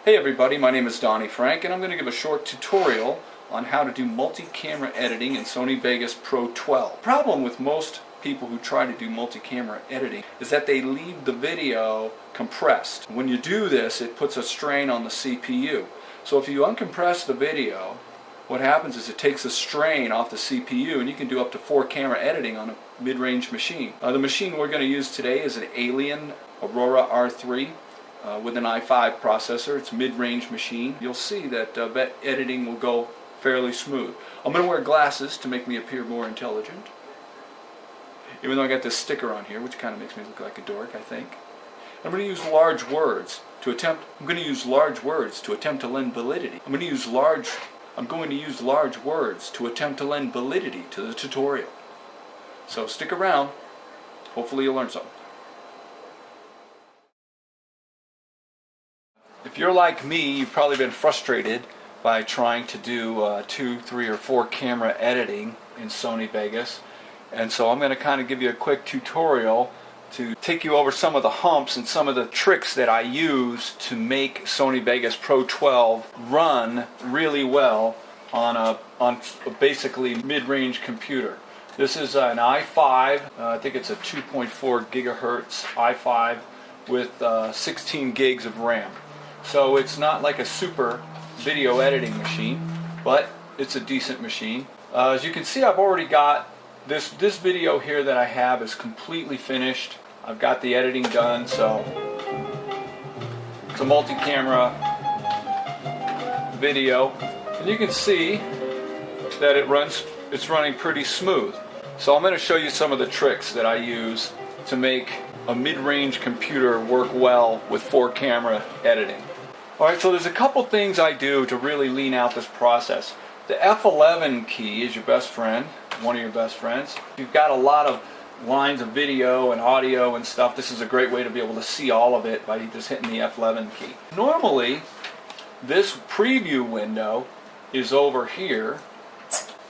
Hey everybody, my name is Donnie Frank and I'm going to give a short tutorial on how to do multi-camera editing in Sony Vegas Pro 12. The problem with most people who try to do multi-camera editing is that they leave the video compressed. When you do this, it puts a strain on the CPU. So if you uncompress the video, what happens is it takes a strain off the CPU and you can do up to 4 camera editing on a mid-range machine. The machine we're going to use today is an Alien Aurora R3. With an i5 processor. It's a mid-range machine. You'll see that editing will go fairly smooth. I'm going to wear glasses to make me appear more intelligent. Even though I got this sticker on here, which kind of makes me look like a dork, I think. I'm going to use large words to attempt. I'm going to use large words to attempt to lend validity. I'm going to use large words to attempt to lend validity to the tutorial. So stick around. Hopefully you'll learn something. If you're like me, you've probably been frustrated by trying to do 2, 3, or 4 camera editing in Sony Vegas. And so I'm going to kind of give you a quick tutorial to take you over some of the humps and some of the tricks that I use to make Sony Vegas Pro 12 run really well on a basically mid-range computer. This is an i5, I think it's a 2.4 gigahertz i5 with 16 gigs of RAM. So it's not like a super video editing machine, but it's a decent machine. As you can see, I've already got this video here that I have is completely finished. I've got the editing done, so it's a multi-camera video. And you can see that it's running pretty smooth. So I'm going to show you some of the tricks that I use to make a mid-range computer work well with 4 camera editing. Alright, so there's a couple things I do to really lean out this process. The F11 key is your best friend, one of your best friends. If you've got a lot of lines of video and audio and stuff, this is a great way to be able to see all of it by just hitting the F11 key. Normally, this preview window is over here,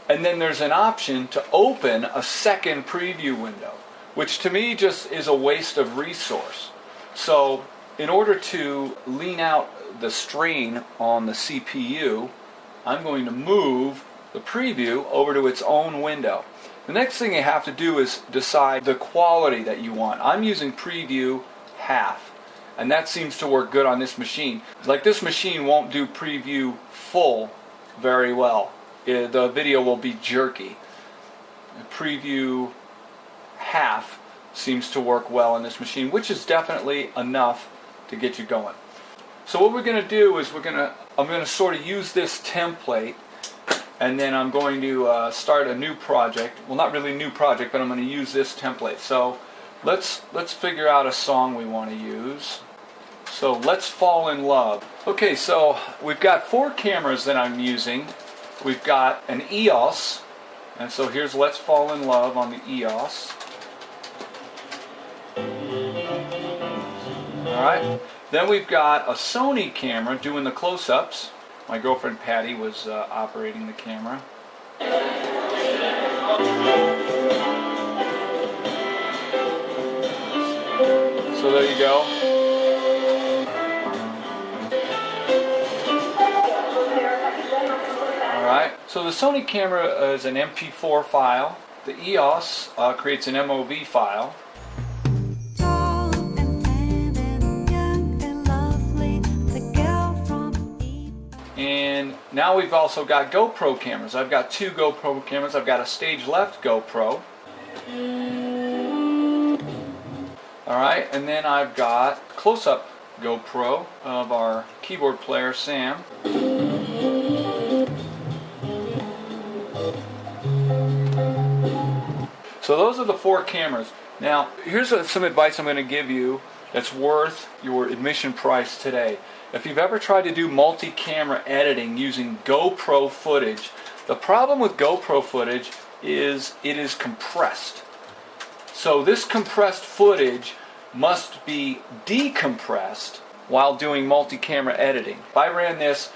and then there's an option to open a second preview window, which to me just is a waste of resource. So in order to lean out the strain on the CPU, I'm going to move the preview over to its own window. The next thing you have to do is decide the quality that you want. I'm using preview half, and that seems to work good on this machine. Like, this machine won't do preview full very well. The video will be jerky. Preview half seems to work well on this machine, which is definitely enough to get you going. So what we're going to do is I'm going to sort of use this template, and then I'm going to start a new project. Well, not really a new project, but I'm going to use this template. So let's figure out a song we want to use. So Let's Fall in Love. Okay, so we've got 4 cameras that I'm using. We've got an EOS, and so here's Let's Fall in Love on the EOS. Alright. Then we've got a Sony camera doing the close-ups. My girlfriend Patty was operating the camera. So there you go. Alright, so the Sony camera is an MP4 file. The EOS creates an MOV file. And now we've also got GoPro cameras. I've got 2 GoPro cameras. I've got a stage left GoPro. Alright, and then I've got close-up GoPro of our keyboard player Sam. So those are the 4 cameras. Now, here's some advice I'm going to give you that's worth your admission price today. If you've ever tried to do multi-camera editing using GoPro footage, the problem with GoPro footage is it is compressed. So this compressed footage must be decompressed while doing multi-camera editing. If I ran this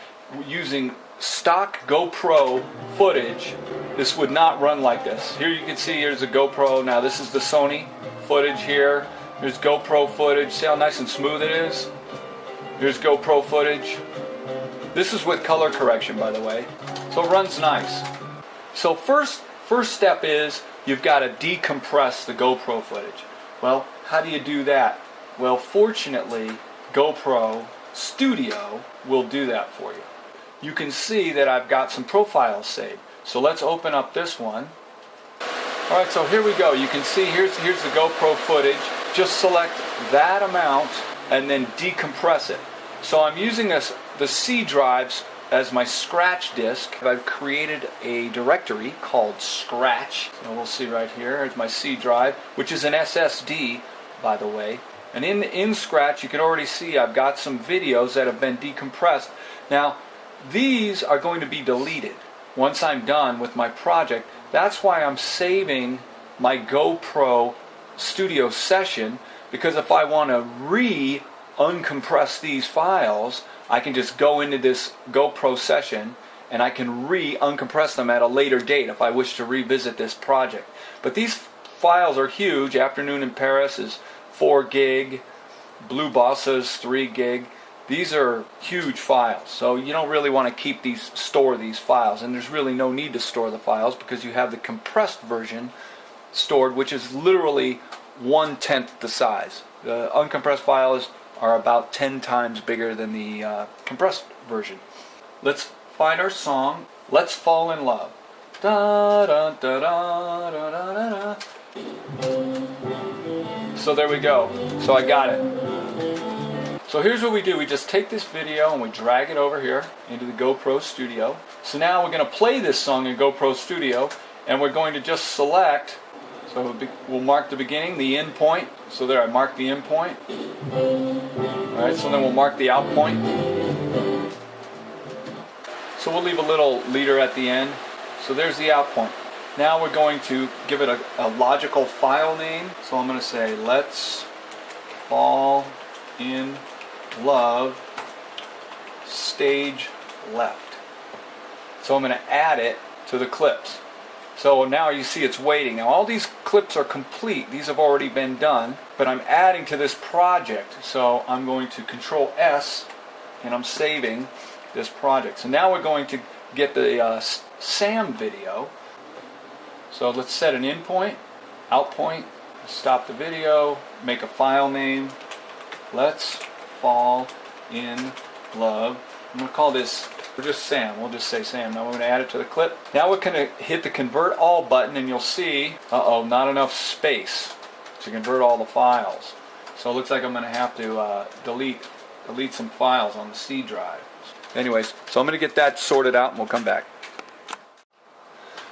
using stock GoPro footage, this would not run like this. Here you can see here's a GoPro. Now this is the Sony footage here. There's GoPro footage. See how nice and smooth it is? Here's GoPro footage. This is with color correction, by the way. So it runs nice. So first step is you've got to decompress the GoPro footage. Well, how do you do that? Well, fortunately, GoPro Studio will do that for you. You can see that I've got some profiles saved. So let's open up this one. Alright, so here we go. You can see here's the GoPro footage. Just select that amount and then decompress it. So I'm using the C drives as my scratch disk. I've created a directory called Scratch. And we'll see right here. Here's my C drive, which is an SSD, by the way. And in Scratch, you can already see I've got some videos that have been decompressed. Now, these are going to be deleted once I'm done with my project. That's why I'm saving my GoPro Studio session, because if I want to uncompress these files, I can just go into this GoPro session and I can uncompress them at a later date if I wish to revisit this project. But these files are huge. Afternoon in Paris is 4 gig, Blue Bossa's 3 gig. These are huge files, so you don't really want to store these files, and there's really no need to store the files because you have the compressed version stored, which is literally 1/10 the size. The uncompressed files are about 10 times bigger than the compressed version. Let's find our song. Let's Fall in Love. Da, da, da, da, da, da, da. So there we go. So I got it. So here's what we do. We just take this video and we drag it over here into the GoPro Studio. So now we're going to play this song in GoPro Studio, and we're going to just select. So we'll mark the beginning, the end point. So there, I marked the end point. Alright, so then we'll mark the out point. So we'll leave a little leader at the end. So there's the out point. Now we're going to give it a logical file name. So I'm going to say, let's fall in love, stage left. So I'm going to add it to the clips. So now you see it's waiting. Now all these clips are complete. These have already been done, but I'm adding to this project. So I'm going to Control S and I'm saving this project. So now we're going to get the SAM video. So let's set an in point, out point, stop the video, make a file name. Let's fall in love. I'm going to call this, we're just Sam. We'll just say Sam. Now we're going to add it to the clip. Now we're going to hit the convert all button, and you'll see, not enough space to convert all the files. So it looks like I'm going to have to delete some files on the C drive. Anyways, so I'm going to get that sorted out and we'll come back.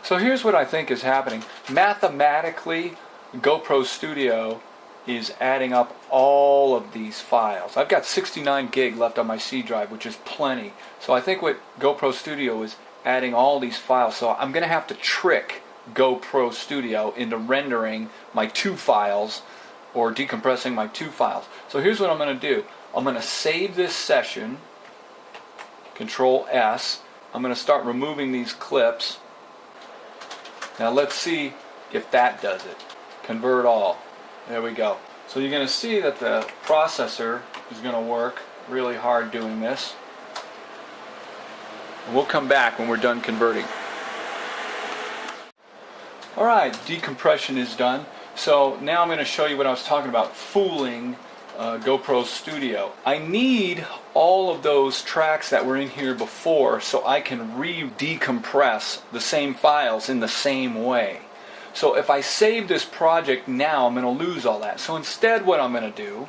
So here's what I think is happening. Mathematically, GoPro Studio is adding up all of these files. I've got 69 gig left on my C drive, which is plenty. So I think what GoPro Studio is adding all these files. So I'm going to have to trick GoPro Studio into rendering my 2 files or decompressing my 2 files. So here's what I'm going to do. I'm going to save this session, Control S. I'm going to start removing these clips. Now let's see if that does it. Convert all. There we go. So you're going to see that the processor is going to work really hard doing this. And we'll come back when we're done converting. Alright, decompression is done. So now I'm going to show you what I was talking about, fooling GoPro Studio. I need all of those tracks that were in here before so I can decompress the same files in the same way. So if I save this project now, I'm going to lose all that. So instead what I'm going to do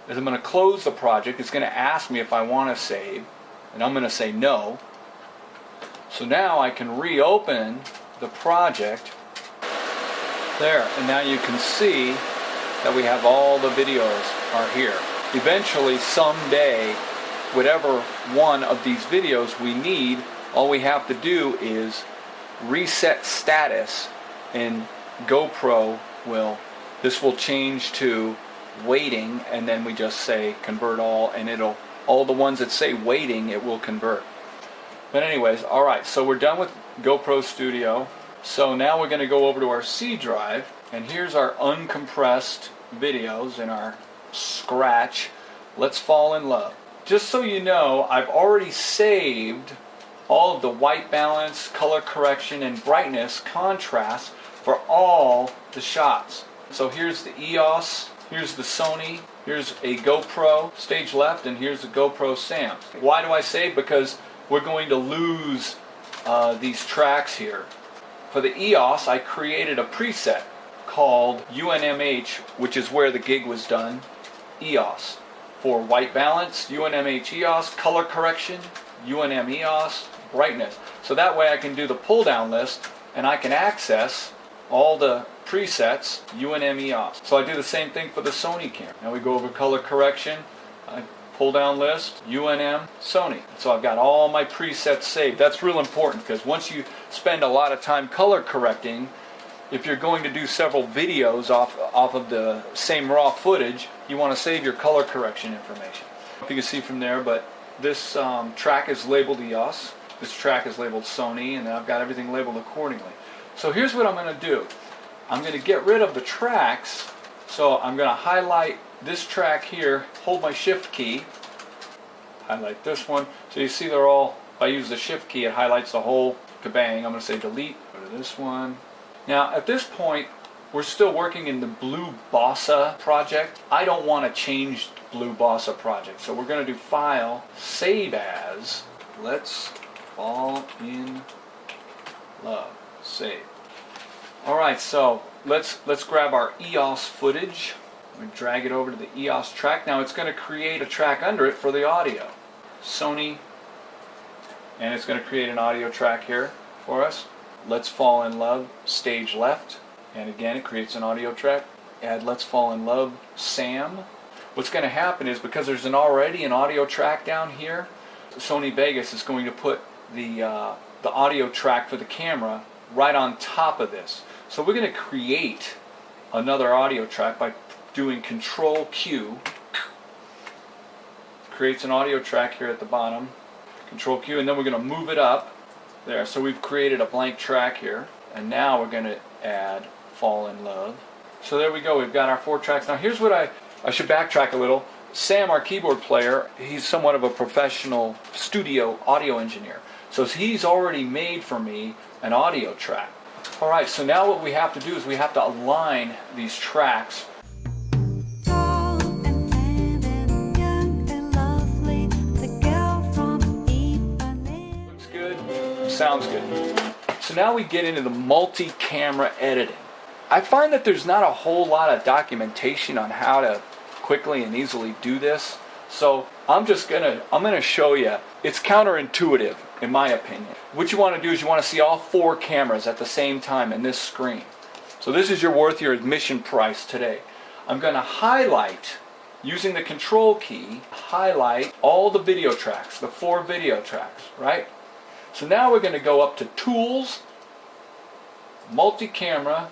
is I'm going to close the project. It's going to ask me if I want to save, and I'm going to say no. So now I can reopen the project. There, and now you can see that we have all the videos are here. Eventually, someday, whatever one of these videos we need, all we have to do is reset status, and GoPro this will change to waiting, and then we just say convert all, and all the ones that say waiting, it will convert. But anyways, alright, so we're done with GoPro Studio. So now we're going to go over to our C drive, and here's our uncompressed videos in our Scratch. Let's Fall in Love. just so you know, I've already saved all of the white balance, color correction, and brightness contrast for all the shots. So here's the EOS, here's the Sony, here's a GoPro stage left, and here's the GoPro Sam. Why do I save? Because we're going to lose these tracks here. For the EOS, I created a preset called UNMH, which is where the gig was done, EOS. For white balance, UNMH EOS, color correction, UNM EOS, brightness. So that way I can do the pull down list and I can access all the presets UNM EOS. So I do the same thing for the Sony camera. Now we go over color correction, pull down list, UNM, Sony. So I've got all my presets saved. That's real important because once you spend a lot of time color correcting, if you're going to do several videos off of the same raw footage, you want to save your color correction information. If you can see from there, but this track is labeled EOS, this track is labeled Sony, and I've got everything labeled accordingly. So here's what I'm going to do. I'm going to get rid of the tracks, so I'm going to highlight this track here, hold my shift key, highlight this one, so you see they're all, if I use the shift key it highlights the whole kabang. I'm going to say delete, go to this one. Now at this point we're still working in the Blue Bossa project. I don't want to change Blue Bossa project, so we're going to do File, Save As, Let's Fall in Love, Save. Alright, so let's grab our EOS footage. We drag it over to the EOS track. Now it's going to create a track under it for the audio. Sony, and it's going to create an audio track here for us. Let's Fall in Love, stage left, and again it creates an audio track. Add Let's Fall in Love, Sam. What's going to happen is because there's already an audio track down here, Sony Vegas is going to put the audio track for the camera right on top of this. So we're going to create another audio track by doing Control Q. Creates an audio track here at the bottom. Control Q, and then we're going to move it up there. So we've created a blank track here, and now we're going to add Fall in Love. So there we go, we've got our 4 tracks. Now here's what I should backtrack a little. Sam, our keyboard player, he's somewhat of a professional studio audio engineer. So he's already made for me an audio track. Alright, so now what we have to do is we have to align these tracks. Looks good, sounds good. So now we get into the multi-camera editing. I find that there's not a whole lot of documentation on how to quickly and easily do this. So I'm gonna show you. It's counterintuitive in my opinion. What you want to do is you want to see all 4 cameras at the same time in this screen. So this is worth your admission price today. I'm going to highlight, using the control key, highlight all the video tracks, the 4 video tracks, right? So now we're going to go up to Tools, Multi-Camera,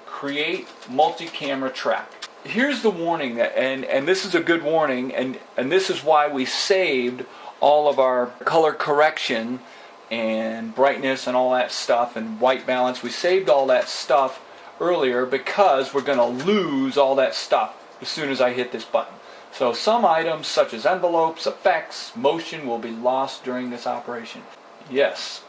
Create Multi-Camera Track. Here's the warning, that, and this is a good warning, and this is why we saved all of our color correction and brightness and all that stuff and white balance. We saved all that stuff earlier because we're going to lose all that stuff as soon as I hit this button. So some items such as envelopes, effects, motion will be lost during this operation. Yes.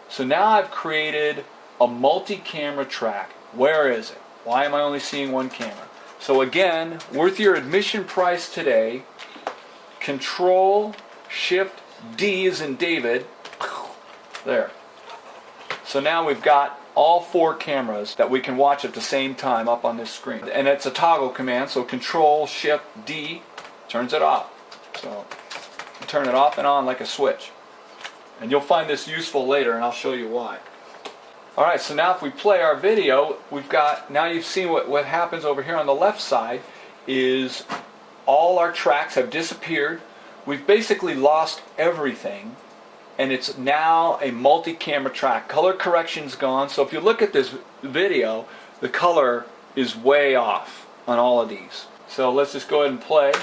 So now I've created a multi-camera track. Where is it? Why am I only seeing 1 camera? So again, worth your admission price today. Control Shift D as in David. There. So now we've got all 4 cameras that we can watch at the same time up on this screen. And it's a toggle command, so Control Shift D turns it off. So you turn it off and on like a switch. And you'll find this useful later, and I'll show you why. Alright, so now if we play our video, we've got, now you've seen what happens over here on the left side is all our tracks have disappeared. We've basically lost everything, and it's now a multi-camera track. Color correction's gone, so if you look at this video, the color is way off on all of these. So let's just go ahead and play.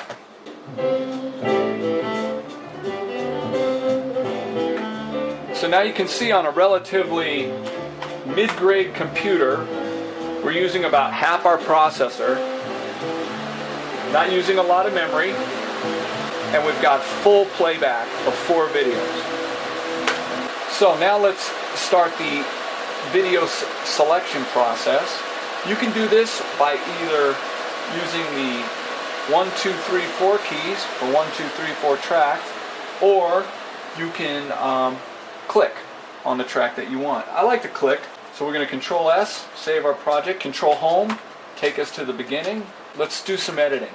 So now you can see on a relatively mid-grade computer, we're using about half our processor, not using a lot of memory. and we've got full playback of 4 videos. So now let's start the video selection process. You can do this by either using the 1, 2, 3, 4 keys for 1, 2, 3, 4 tracks, or you can click on the track that you want. I like to click, so we're going to Control S, save our project, Control Home, take us to the beginning. Let's do some editing.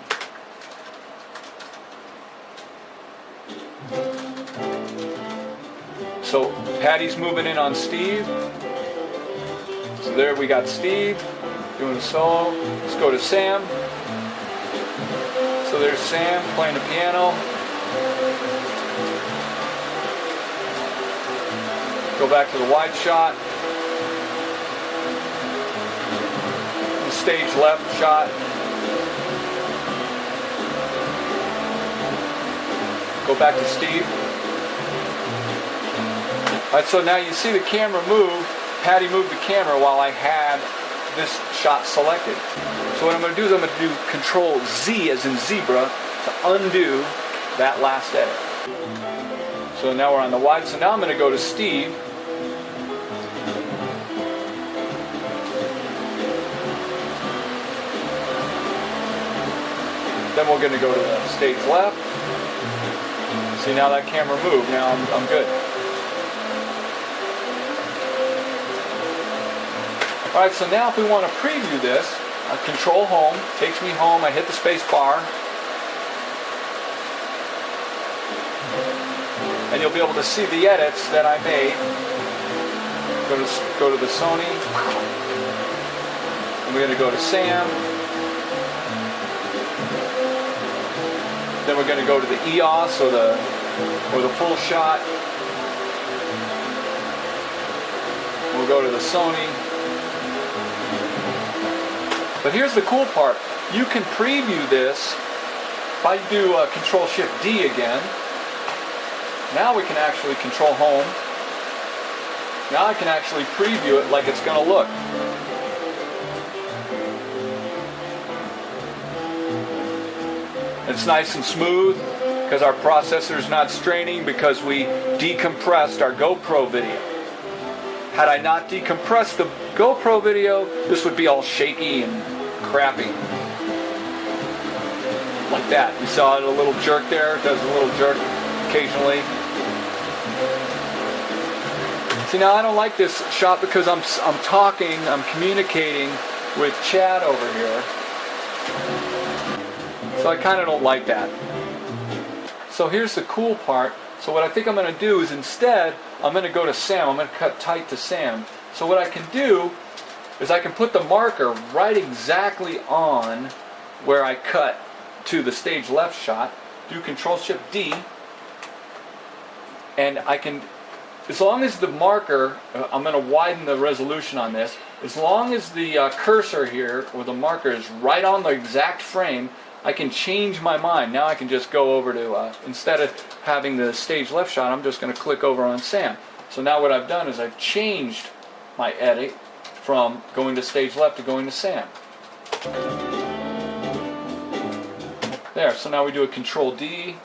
So Patty's moving in on Steve. So there we got Steve doing a solo. Let's go to Sam. So there's Sam playing the piano. Go back to the wide shot. The stage left shot. Go back to Steve. Alright, so now you see the camera move. Patty moved the camera while I had this shot selected. So what I'm going to do is I'm going to do Control Z as in zebra to undo that last edit. So now we're on the wide. So now I'm going to go to Steve. Then we're going to go to the stage left. See, now that camera moved. Now I'm good. Alright, so now if we want to preview this, I Control Home, takes me home, I hit the space bar, and you'll be able to see the edits that I made. Go to the Sony, and we're going to go to Sam, then we're going to go to the EOS or the full shot, we'll go to the Sony. But here's the cool part. You can preview this. If I do Control Shift D again, now we can actually Control Home. Now I can actually preview it like it's going to look. It's nice and smooth because our processor is not straining because we decompressed our GoPro video. Had I not decompressed the GoPro video, this would be all shaky and crappy. Like that. You saw it, a little jerk there. It does a little jerk occasionally. See, now I don't like this shot because I'm talking, I'm communicating with Chad over here. So I kind of don't like that. So here's the cool part. So what I think I'm going to do is instead, I'm going to go to Sam. I'm going to cut tight to Sam. So what I can do is I can put the marker right exactly on where I cut to the stage left shot. Do Control Shift D. And I can, as long as the marker, I'm going to widen the resolution on this. As long as the cursor here, or the marker is right on the exact frame, I can change my mind. Now I can just go over to, instead of having the stage left shot, I'm just going to click over on Sam. So now what I've done is I've changed my edit from going to stage left to going to Sam. There, so now we do a Control D.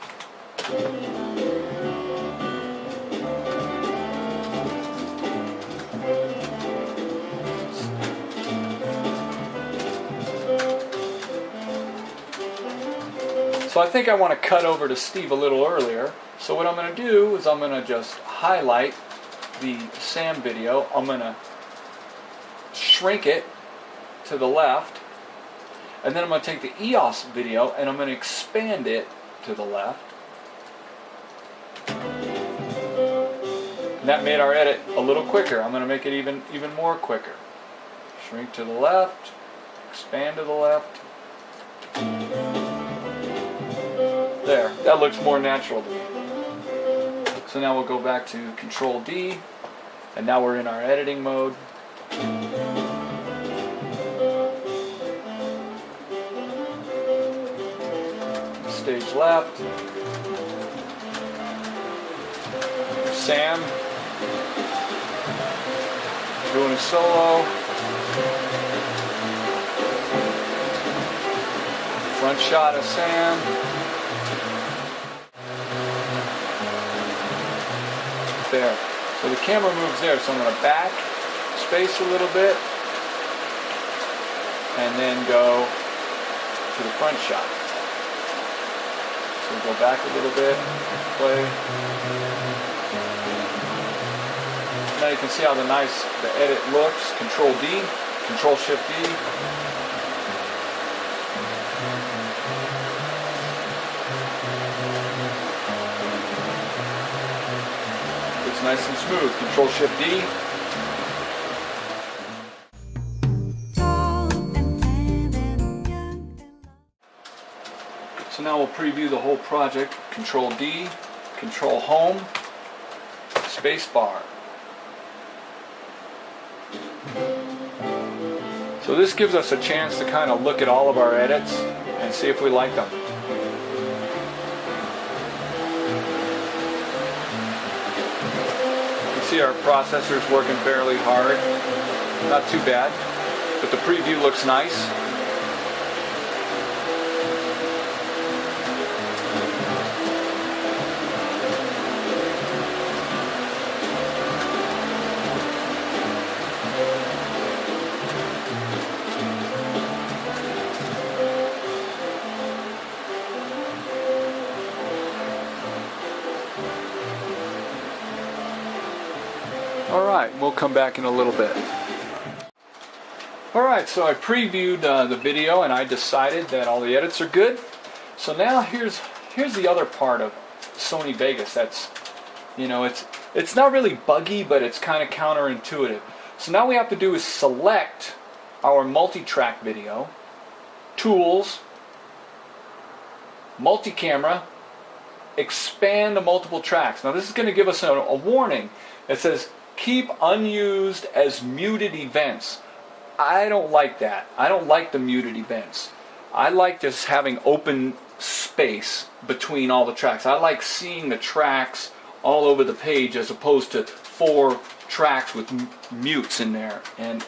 So I think I want to cut over to Steve a little earlier. So what I'm going to do is I'm going to just highlight the Sam video. I'm going to shrink it to the left. And then I'm going to take the EOS video and I'm going to expand it to the left. And that made our edit a little quicker. I'm going to make it even more quicker. Shrink to the left, expand to the left. There, that looks more natural to me. So now we'll go back to Control D, and now we're in our editing mode. Stage left. Sam doing a solo. Front shot of Sam. there. So the camera moves there, so I'm going to back space a little bit and then go to the front shot. So go back a little bit, play. Now you can see how the edit looks. Control D, Control Shift D. It's nice and smooth. Control Shift D. So now we'll preview the whole project. Control D, Control Home, Space Bar. So this gives us a chance to kind of look at all of our edits and see if we like them. You see our processor's working fairly hard. Not too bad, but the preview looks nice. Alright, we'll come back in a little bit. Alright, so I previewed the video and I decided that all the edits are good. So now here's the other part of Sony Vegas that's, you know, it's not really buggy, but it's kind of counterintuitive. So now we have to do is select our multi-track video, tools, multi-camera, expand to multiple tracks. Now this is going to give us a warning that says keep unused as muted events. I don't like that. I don't like the muted events. I like just having open space between all the tracks. I like seeing the tracks all over the page as opposed to 4 tracks with mutes in there. And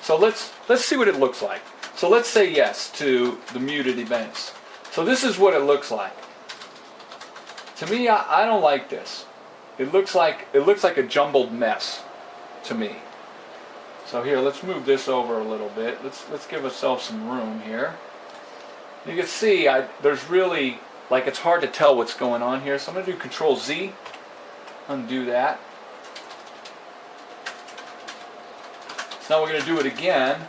so let's see what it looks like. So let's say yes to the muted events. So this is what it looks like. To me, I don't like this. It looks like a jumbled mess to me. So here, let's move this over a little bit. Let's give ourselves some room here. You can see there's really, like, it's hard to tell what's going on here. So I'm going to do Control Z, undo that. So now we're going to do it again.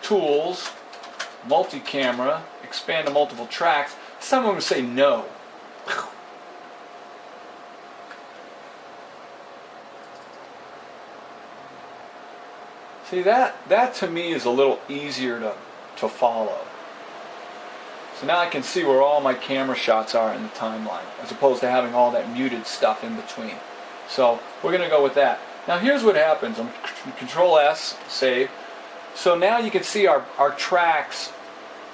Tools, multi-camera, expand to multiple tracks. This time I'm going to say no. See, that to me is a little easier to follow. So now I can see where all my camera shots are in the timeline, as opposed to having all that muted stuff in between. So we're going to go with that. Now here's what happens. I'm Control S, save. So now you can see our tracks,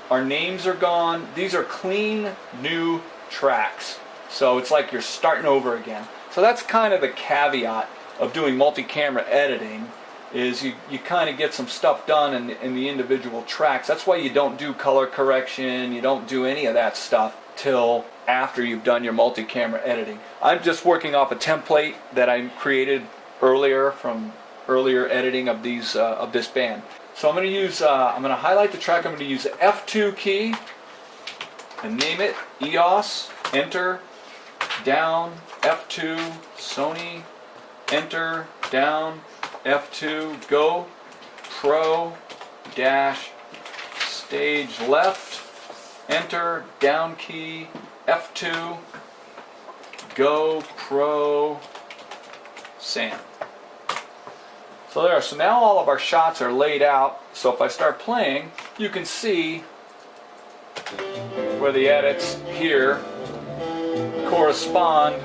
our names are gone. These are clean, new tracks. So it's like you're starting over again. So that's kind of the caveat of doing multi-camera editing, is you kind of get some stuff done in the individual tracks. That's why you don't do color correction, you don't do any of that stuff till after you've done your multi-camera editing. I'm just working off a template that I created earlier from earlier editing of these of this band. So I'm going to use I'm going to highlight the track. I'm going to use the F2 key and name it EOS. Enter, down, F2, Sony, enter, down, F2, go, Pro, dash, stage left, enter, down key, F2, go, Pro, Sam. So there, so now all of our shots are laid out. So if I start playing, you can see where the edits here correspond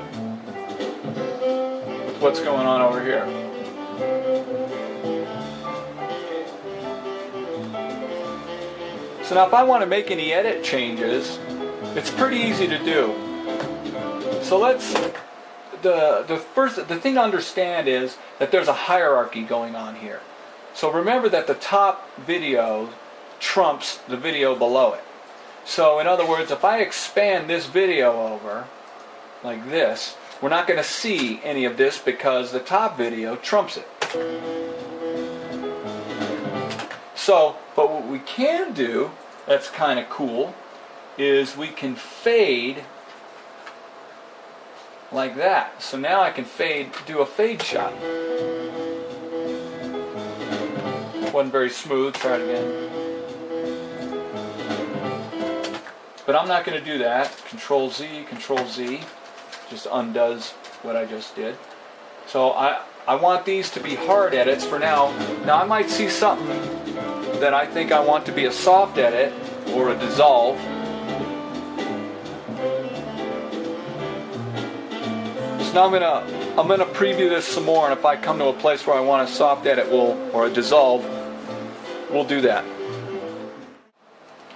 with what's going on over here. So now if I want to make any edit changes, it's pretty easy to do. So the thing to understand is that there's a hierarchy going on here. So remember that the top video trumps the video below it. So in other words, if I expand this video over, like this, we're not going to see any of this because the top video trumps it. So, but what we can do that's kind of cool is we can fade like that. So now I can do a fade shot. Wasn't very smooth, try it again. But I'm not going to do that. Control Z, just undoes what I just did. So I want these to be hard edits for now. Now I might see something that I think I want to be a soft edit or a dissolve. So now I'm gonna preview this some more, and if I come to a place where I want a soft edit or a dissolve, we'll do that.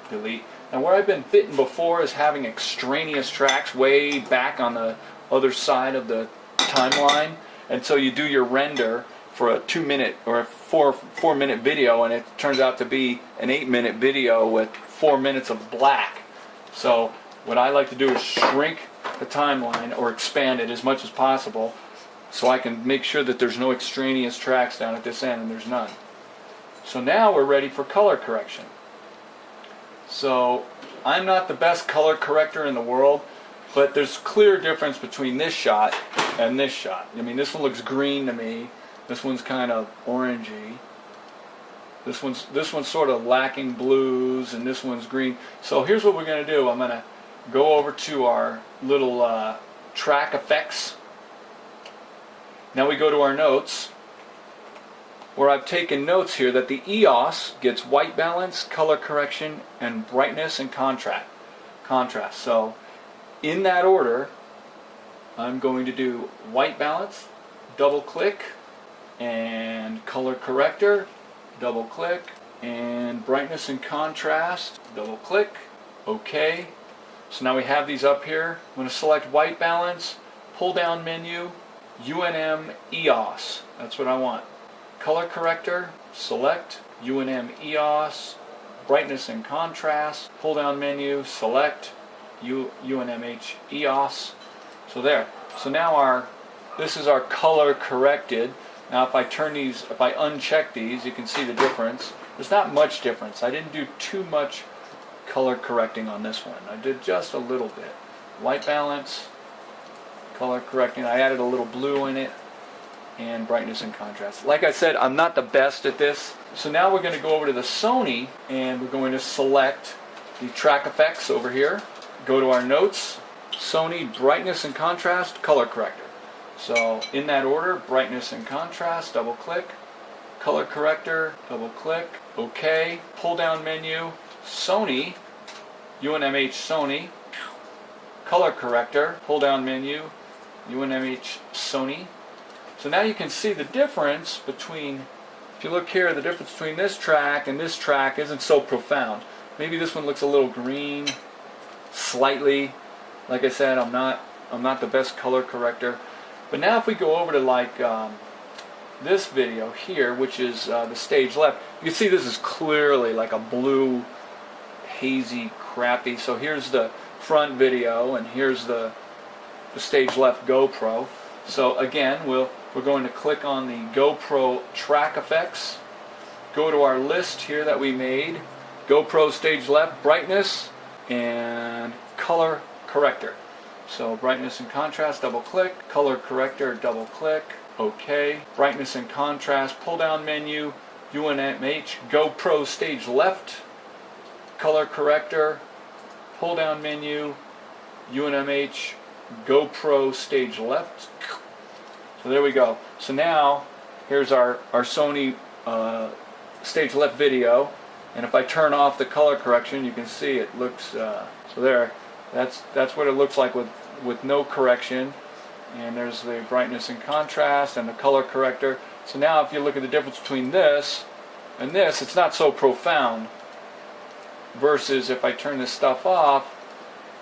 Delete. Now where I've been bitten before is having extraneous tracks way back on the other side of the timeline, and so you do your render for a 2-minute or a 4-minute video, and it turns out to be an 8-minute video with 4 minutes of black. So what I like to do is shrink the timeline or expand it as much as possible so I can make sure that there's no extraneous tracks down at this end, and there's none. So now we're ready for color correction. So I'm not the best color corrector in the world, but there's clear difference between this shot and this shot. I mean, this one looks green to me. This one's kind of orangey. This one's sort of lacking blues, and this one's green. So here's what we're going to do. I'm going to go over to our little track effects. Now we go to our notes, where I've taken notes here that the EOS gets white balance, color correction, and brightness and contrast. So in that order, I'm going to do white balance, double click, and color corrector, double click, and brightness and contrast, double click, OK. So now we have these up here. I'm going to select white balance, pull down menu, UNM EOS, that's what I want. Color corrector, select UNM EOS, brightness and contrast, pull down menu, select UNMH EOS. So there. So now this is our color corrected. Now if I turn these, if I uncheck these, you can see the difference. There's not much difference. I didn't do too much color correcting on this one. I did just a little bit. White balance, color correcting. I added a little blue in it, and brightness and contrast. Like I said, I'm not the best at this. So now we're going to go over to the Sony, and we're going to select the track effects over here. Go to our notes, Sony brightness and contrast, color corrector. So in that order, brightness and contrast, double click, color corrector, double click, OK, pull down menu, Sony, UNMH Sony, color corrector, pull down menu, UNMH Sony. So now you can see the difference between, if you look here, the difference between this track and this track isn't so profound. Maybe this one looks a little green, slightly. Like I said, I'm not the best color corrector. But now if we go over to like this video here, which is the stage left, you can see this is clearly like a blue, hazy, crappy. So here's the front video, and here's the stage left GoPro. So again, we're going to click on the GoPro track effects, go to our list here that we made, GoPro stage left, brightness, and color corrector. So brightness and contrast, double click, color corrector, double click, OK, brightness and contrast, pull down menu, UNMH, GoPro stage left, color corrector, pull down menu, UNMH, GoPro stage left. So there we go. So now here's our Sony stage left video, and if I turn off the color correction, you can see it looks so there. That's what it looks like with no correction. And there's the brightness and contrast and the color corrector. So now if you look at the difference between this and this, it's not so profound. Versus if I turn this stuff off,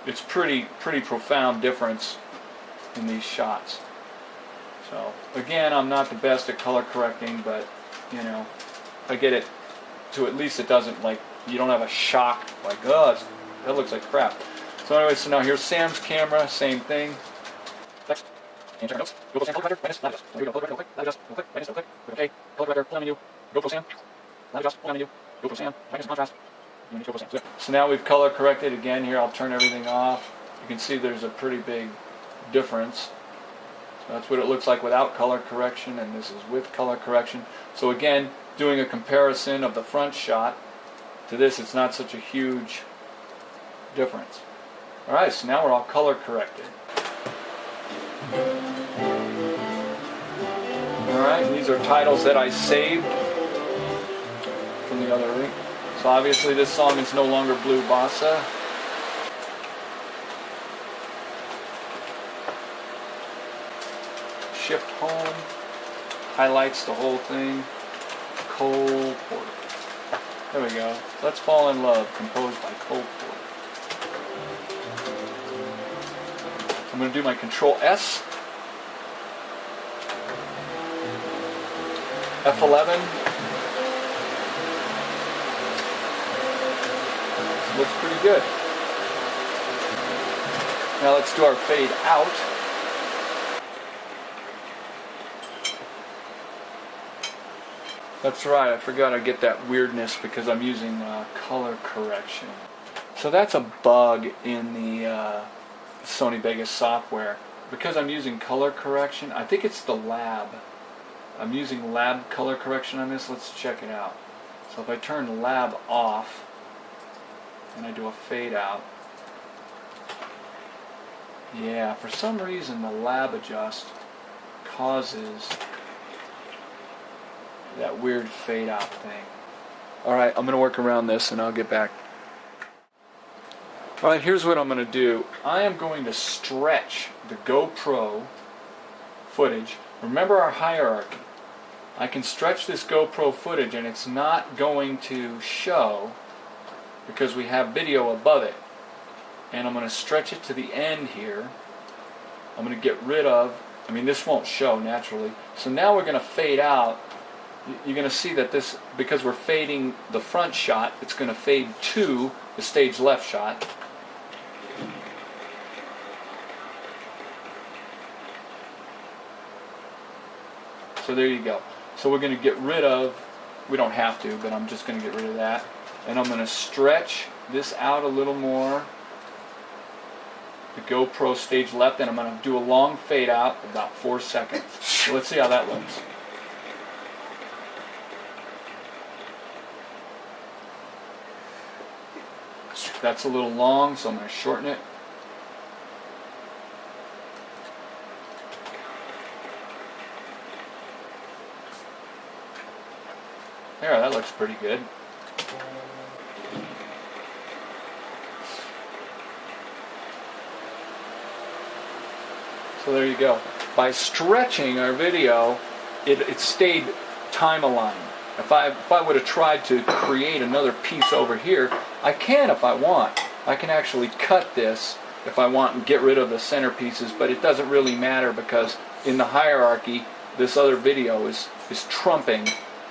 it's pretty profound difference in these shots. So again, I'm not the best at color correcting, but you know, I get it to at least it doesn't, like, you don't have a shock like, oh, that looks like crap. So anyway, so now here's Sam's camera, same thing. Text. And check our notes. GoPro Sam, color corrector, minus, lab adjust. Here we go, color corrector, click, lab adjust, click, minus, click, okay, color corrector, pull down menu, GoPro Sam, lab adjust, pull down menu, GoPro Sam, brightness, contrast, GoPro Sam. So now we've color corrected again here. I'll turn everything off. You can see there's a pretty big difference. So that's what it looks like without color correction, and this is with color correction. So again, doing a comparison of the front shot to this, it's not such a huge difference. Alright, so now we're all color corrected. Alright, these are titles that I saved from the other link. So obviously this song is no longer Blue Bossa. Shift home, highlights the whole thing. Cole Porter. There we go. Let's Fall in Love, composed by Cole Porter. I'm going to do my Control S. F11. This looks pretty good. Now let's do our fade out. That's right, I forgot to get that weirdness because I'm using color correction. So that's a bug in the Sony Vegas software. Because I'm using color correction, I think it's the lab. I'm using lab color correction on this. Let's check it out. So if I turn lab off and I do a fade out, yeah, for some reason the lab adjust causes that weird fade out thing. Alright, I'm going to work around this and I'll get back. Alright, here's what I'm going to do. I am going to stretch the GoPro footage. Remember our hierarchy. I can stretch this GoPro footage and it's not going to show because we have video above it. And I'm going to stretch it to the end here. I'm going to get rid of, this won't show naturally. So now we're going to fade out. You're going to see that this, because we're fading the front shot, it's going to fade to the stage left shot. So there you go. So we're going to get rid of, we don't have to, but I'm just going to get rid of that. And I'm going to stretch this out a little more, the GoPro stage left, and I'm going to do a long fade out, about 4 seconds. So let's see how that looks. That's a little long, so I'm going to shorten it. There, that looks pretty good. So there you go. By stretching our video, it stayed time aligned. If I would have tried to create another piece over here, I can if I want. I can actually cut this if I want and get rid of the center pieces, but it doesn't really matter because in the hierarchy, this other video is trumping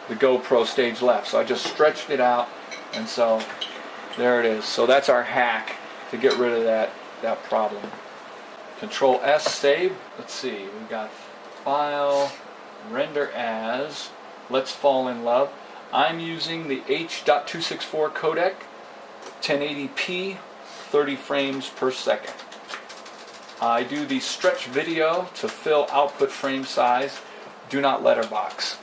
the GoPro stage left. So I just stretched it out, and so there it is. So that's our hack to get rid of that problem. Control S, save. Let's see, we got File, Render As, Let's Fall in Love. I'm using the H.264 codec, 1080p, 30 frames per second. I do the stretch video to fill output frame size. Do not letterbox.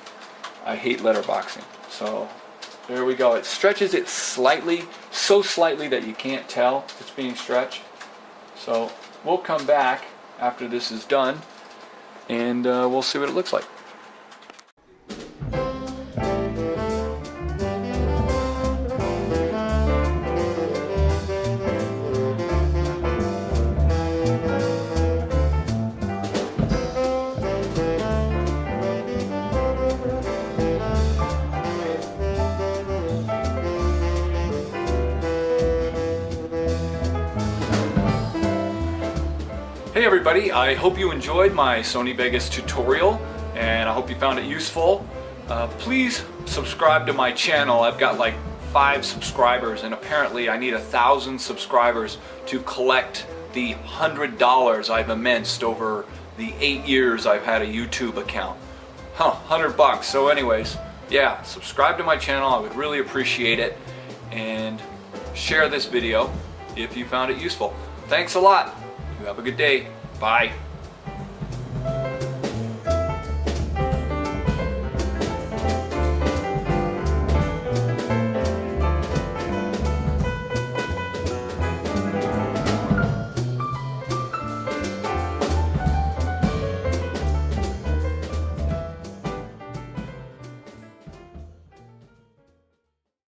I hate letterboxing. So there we go. It stretches it slightly, so slightly that you can't tell it's being stretched. So we'll come back after this is done and we'll see what it looks like. Hey everybody, I hope you enjoyed my Sony Vegas tutorial and I hope you found it useful. Please subscribe to my channel. I've got like 5 subscribers and apparently I need 1,000 subscribers to collect the $100 I've immersed over the 8 years I've had a YouTube account. $100. So anyways, yeah, subscribe to my channel. I would really appreciate it. And share this video if you found it useful. Thanks a lot. You have a good day. Bye.